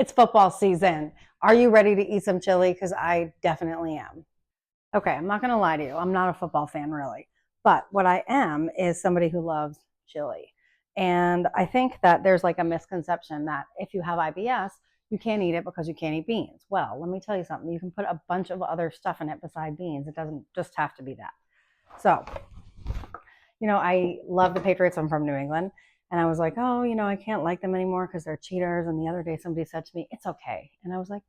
It's football season. Are you ready to eat some chili? Because I definitely am. Okay, I'm not going to lie to you. I'm not a football fan really. But what I am is somebody who loves chili. And I think that there's like a misconception that if you have IBS, you can't eat it because you can't eat beans. Well, let me tell you something. You can put a bunch of other stuff in it beside beans. It doesn't just have to be that. So, I love the Patriots. I'm from New England. And I was like, oh, I can't like them anymore because they're cheaters. And the other day somebody said to me, it's okay. And I was like,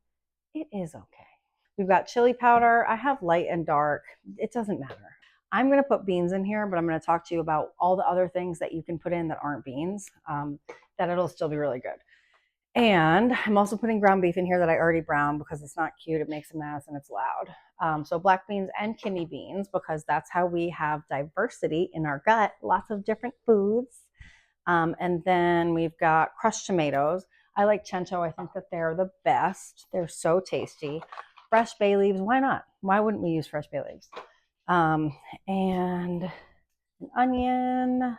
it is okay. We've got chili powder. I have light and dark. It doesn't matter. I'm going to put beans in here, but I'm going to talk to you about all the other things that you can put in that aren't beans, that it'll still be really good. And I'm also putting ground beef in here that I already browned because it's not cute. It makes a mess and it's loud. So black beans and kidney beans, because that's how we have diversity in our gut, lots of different foods. And then we've got crushed tomatoes. I like chencho. I think that they're the best. They're so tasty. Fresh bay leaves. Why not? Why wouldn't we use fresh bay leaves? And an onion,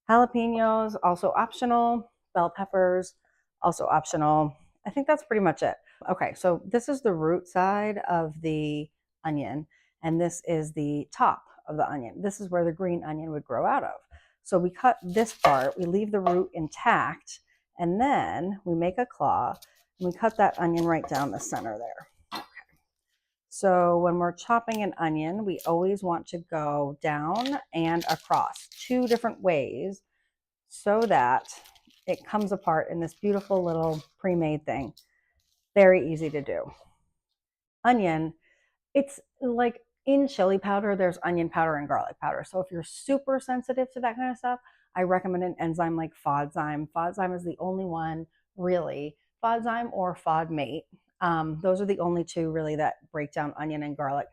jalapenos, also optional. Bell peppers, also optional. I think that's pretty much it. Okay, so this is the root side of the onion, and this is the top of the onion. This is where the green onion would grow out of. So we cut this part, we leave the root intact, and then we make a claw, and we cut that onion right down the center there. Okay. So when we're chopping an onion, we always want to go down and across 2 different ways so that it comes apart in this beautiful little pre-made thing. Very easy to do. Onion, it's like in chili powder, there's onion powder and garlic powder. So if you're super sensitive to that kind of stuff, I recommend an enzyme like FODzyme. FODzyme is the only one really. FODzyme or FODMate. Those are the only two really that break down onion and garlic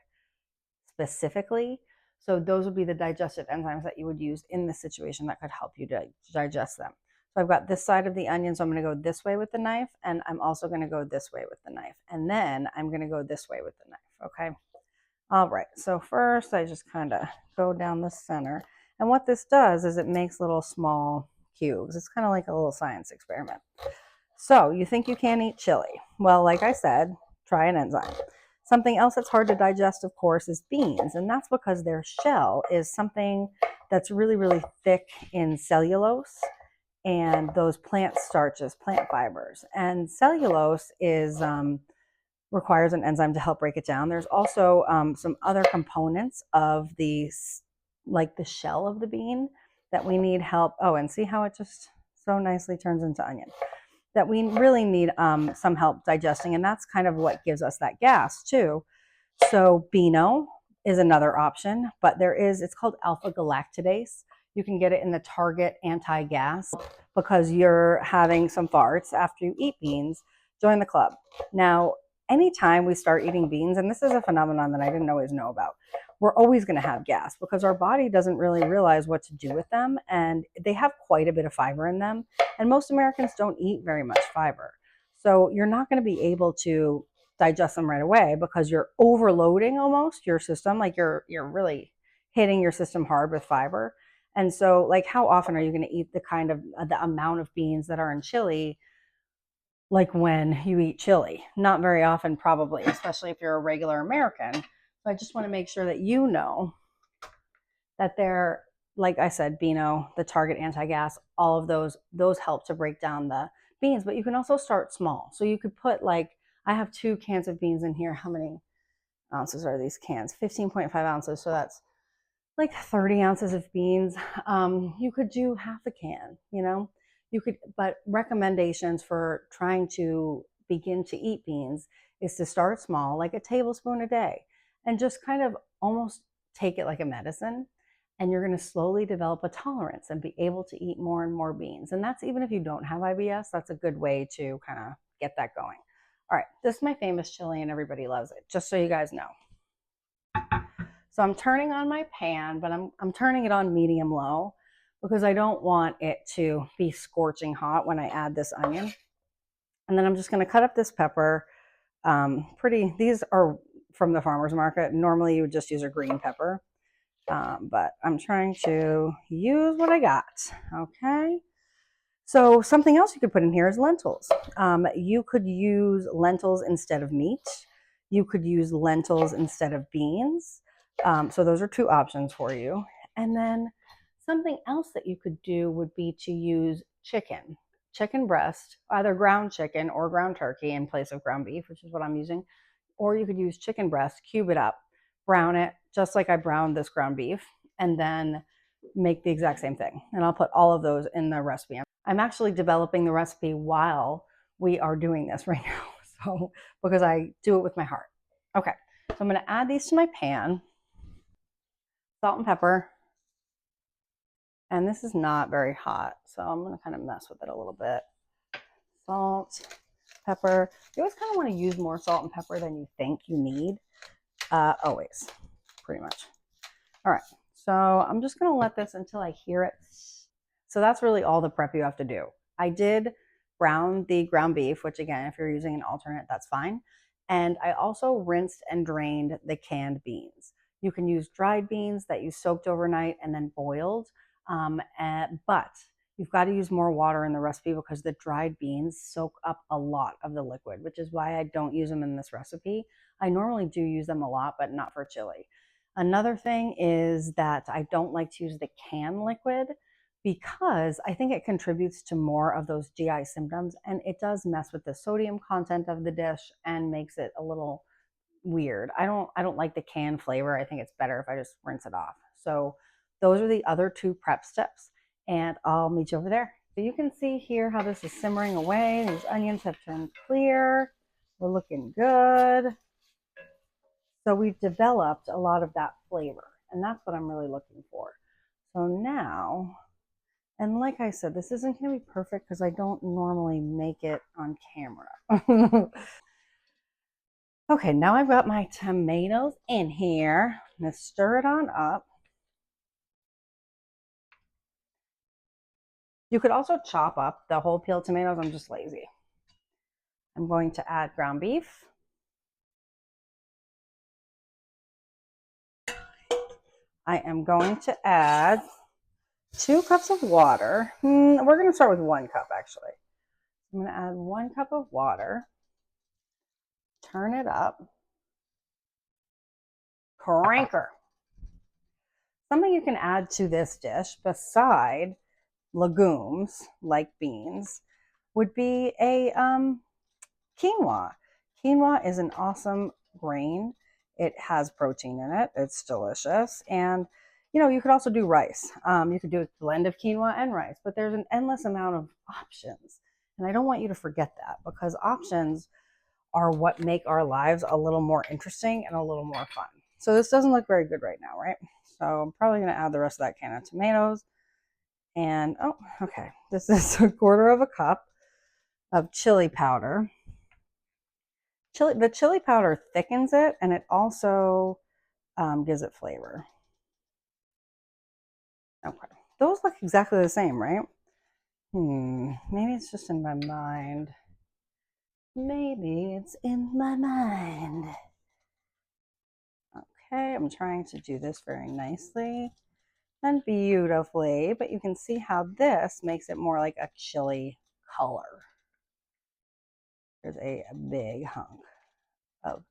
specifically. So those would be the digestive enzymes that you would use in this situation that could help you to digest them. So I've got this side of the onion, so I'm going to go this way with the knife, and I'm also going to go this way with the knife, and then I'm going to go this way with the knife, okay? All right, so first I just kind of go down the center, and what this does is it makes little small cubes. It's kind of like a little science experiment. So you think you can't eat chili. Well, like I said, try an enzyme. Something else that's hard to digest, of course, is beans, and that's because their shell is something that's really, really thick in cellulose and those plant starches, plant fibers. And cellulose is requires an enzyme to help break it down. There's also some other components of like the shell of the bean that we need help. Oh, and see how it just so nicely turns into onion. That we really need some help digesting, and that's kind of what gives us that gas too. So Beano is another option, but it's called alpha galactidase. You can get it in the Target anti-gas because you're having some farts after you eat beans. Join the club. Now, anytime we start eating beans, and this is a phenomenon that I didn't always know about, we're always going to have gas because our body doesn't really realize what to do with them, and they have quite a bit of fiber in them, and most Americans don't eat very much fiber. So you're not going to be able to digest them right away because you're overloading almost your system, like you're really hitting your system hard with fiber. And so, like, how often are you going to eat the amount of beans that are in chili, like when you eat chili? Not very often, probably, especially if you're a regular American. So I just want to make sure that you know that they're, like I said, Beano, the Target anti-gas, all of those help to break down the beans. But you can also start small. So you could put, like, I have 2 cans of beans in here. How many ounces are these cans? 15.5 ounces. So that's like 30 ounces of beans. You could do half a can, but recommendations for trying to begin to eat beans is to start small, like a tablespoon a day, and just kind of almost take it like a medicine. And you're going to slowly develop a tolerance and be able to eat more and more beans. And that's even if you don't have IBS, that's a good way to kind of get that going. All right, this is my famous chili and everybody loves it, just so you guys know. So I'm turning on my pan, but I'm turning it on medium low because I don't want it to be scorching hot when I add this onion. And then I'm just going to cut up this pepper. These are from the farmer's market. Normally you would just use a green pepper, but I'm trying to use what I got. Okay. So something else you could put in here is lentils. You could use lentils instead of meat. You could use lentils instead of beans. So those are two options for you. And then something else that you could do would be to use chicken breast, either ground chicken or ground turkey in place of ground beef, which is what I'm using. Or you could use chicken breast, cube it up, brown it just like I browned this ground beef, and then make the exact same thing. And I'll put all of those in the recipe. I'm actually developing the recipe while we are doing this right now. So, because I do it with my heart. Okay, so I'm gonna add these to my pan. Salt and pepper. And this is not very hot, so I'm gonna kind of mess with it a little bit. Salt, pepper. You always kind of want to use more salt and pepper than you think you need. Always, pretty much. All right, so I'm just gonna let this until I hear it. So that's really all the prep you have to do. I did brown the ground beef, which again, if you're using an alternate, that's fine. And I also rinsed and drained the canned beans. You can use dried beans that you soaked overnight and then boiled, but you've got to use more water in the recipe because the dried beans soak up a lot of the liquid, which is why I don't use them in this recipe. I normally do use them a lot, but not for chili. Another thing is that I don't like to use the canned liquid because I think it contributes to more of those GI symptoms, and it does mess with the sodium content of the dish and makes it a little weird. I don't like the canned flavor. I think it's better if I just rinse it off. So those are the other two prep steps, and I'll meet you over there. So you can see here how this is simmering away. These onions have turned clear. We're looking good. So we've developed a lot of that flavor, and that's what I'm really looking for. So now, and like I said, this isn't going to be perfect because I don't normally make it on camera. Okay, now I've got my tomatoes in here. I'm going to stir it on up. You could also chop up the whole peeled tomatoes. I'm just lazy. I'm going to add ground beef. I am going to add 2 cups of water. We're going to start with 1 cup actually. I'm going to add 1 cup of water. Turn it up. Cranker. Something you can add to this dish beside legumes like beans would be a quinoa. Quinoa is an awesome grain. It has protein in it. It's delicious. And, you know, you could also do rice. You could do a blend of quinoa and rice, but there's an endless amount of options. And I don't want you to forget that because options are what make our lives a little more interesting and a little more fun. So this doesn't look very good right now, right? So I'm probably going to add the rest of that can of tomatoes. And, oh, okay. This is 1/4 cup of chili powder. The chili powder thickens it, and it also gives it flavor. Okay. Those look exactly the same, right? Maybe it's just in my mind. Maybe it's in my mind. Okay, I'm trying to do this very nicely and beautifully, but you can see how this makes it more like a chili color. There's a big hunk of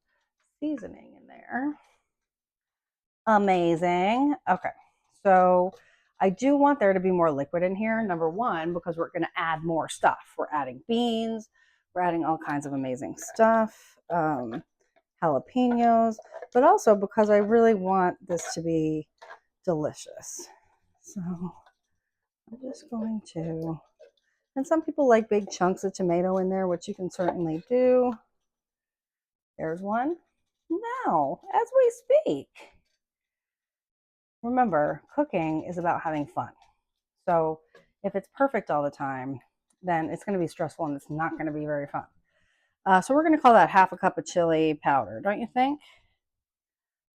seasoning in there. Amazing. Okay, so I do want there to be more liquid in here, number one, because we're going to add more stuff. We're adding beans, we're adding all kinds of amazing stuff, jalapenos, but also because I really want this to be delicious. So I'm just going to, and some people like big chunks of tomato in there, which you can certainly do. There's one. Now, as we speak, remember, cooking is about having fun. So if it's perfect all the time, then it's going to be stressful and it's not going to be very fun. So we're going to call that 1/2 cup of chili powder, don't you think?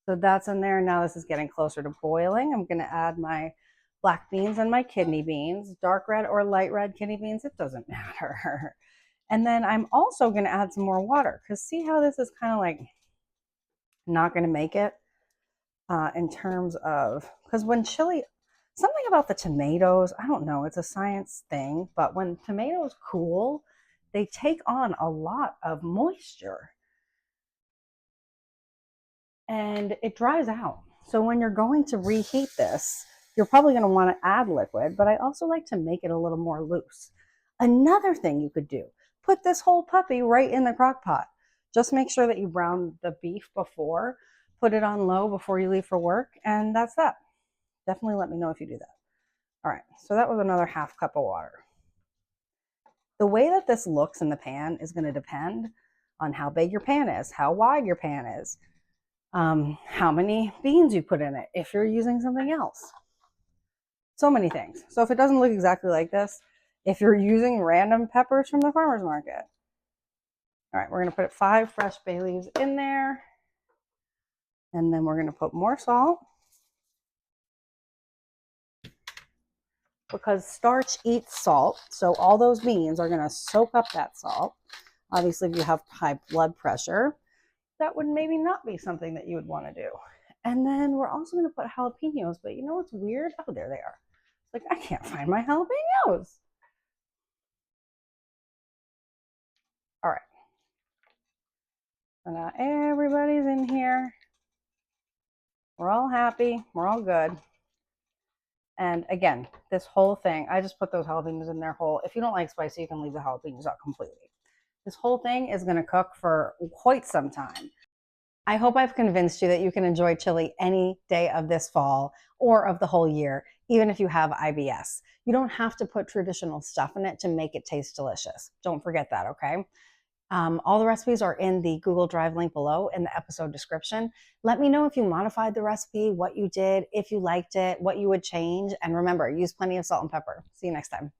So that's in there. Now this is getting closer to boiling. I'm going to add my black beans and my kidney beans, dark red or light red kidney beans, it doesn't matter. And then I'm also going to add some more water because see how this is kind of like not going to make it in terms of, because when chili, Something about the tomatoes, I don't know, it's a science thing, but when tomatoes cool, they take on a lot of moisture and it dries out. So when you're going to reheat this, you're probably going to want to add liquid, but I also like to make it a little more loose. Another thing you could do, put this whole puppy right in the crock pot. Just make sure that you brown the beef before, put it on low before you leave for work, and that's that. Definitely let me know if you do that. All right, so that was another half cup of water. The way that this looks in the pan is going to depend on how big your pan is, how wide your pan is, how many beans you put in it, if you're using something else. So many things. So if it doesn't look exactly like this, if you're using random peppers from the farmer's market. All right, we're going to put 5 fresh bay leaves in there. And then we're going to put more salt. Because starch eats salt, so all those beans are going to soak up that salt. Obviously, if you have high blood pressure, that would maybe not be something that you would want to do. And then we're also going to put jalapenos, but you know what's weird? Oh, there they are. Like, I can't find my jalapenos. All right. So now everybody's in here. We're all happy. We're all good. And again, this whole thing, I just put those jalapenos in there whole. If you don't like spicy, you can leave the jalapenos out completely. This whole thing is going to cook for quite some time. I hope I've convinced you that you can enjoy chili any day of this fall or of the whole year, even if you have IBS. You don't have to put traditional stuff in it to make it taste delicious. Don't forget that, okay? All the recipes are in the Google Drive link below in the episode description. Let me know if you modified the recipe, what you did, if you liked it, what you would change. And remember, use plenty of salt and pepper. See you next time.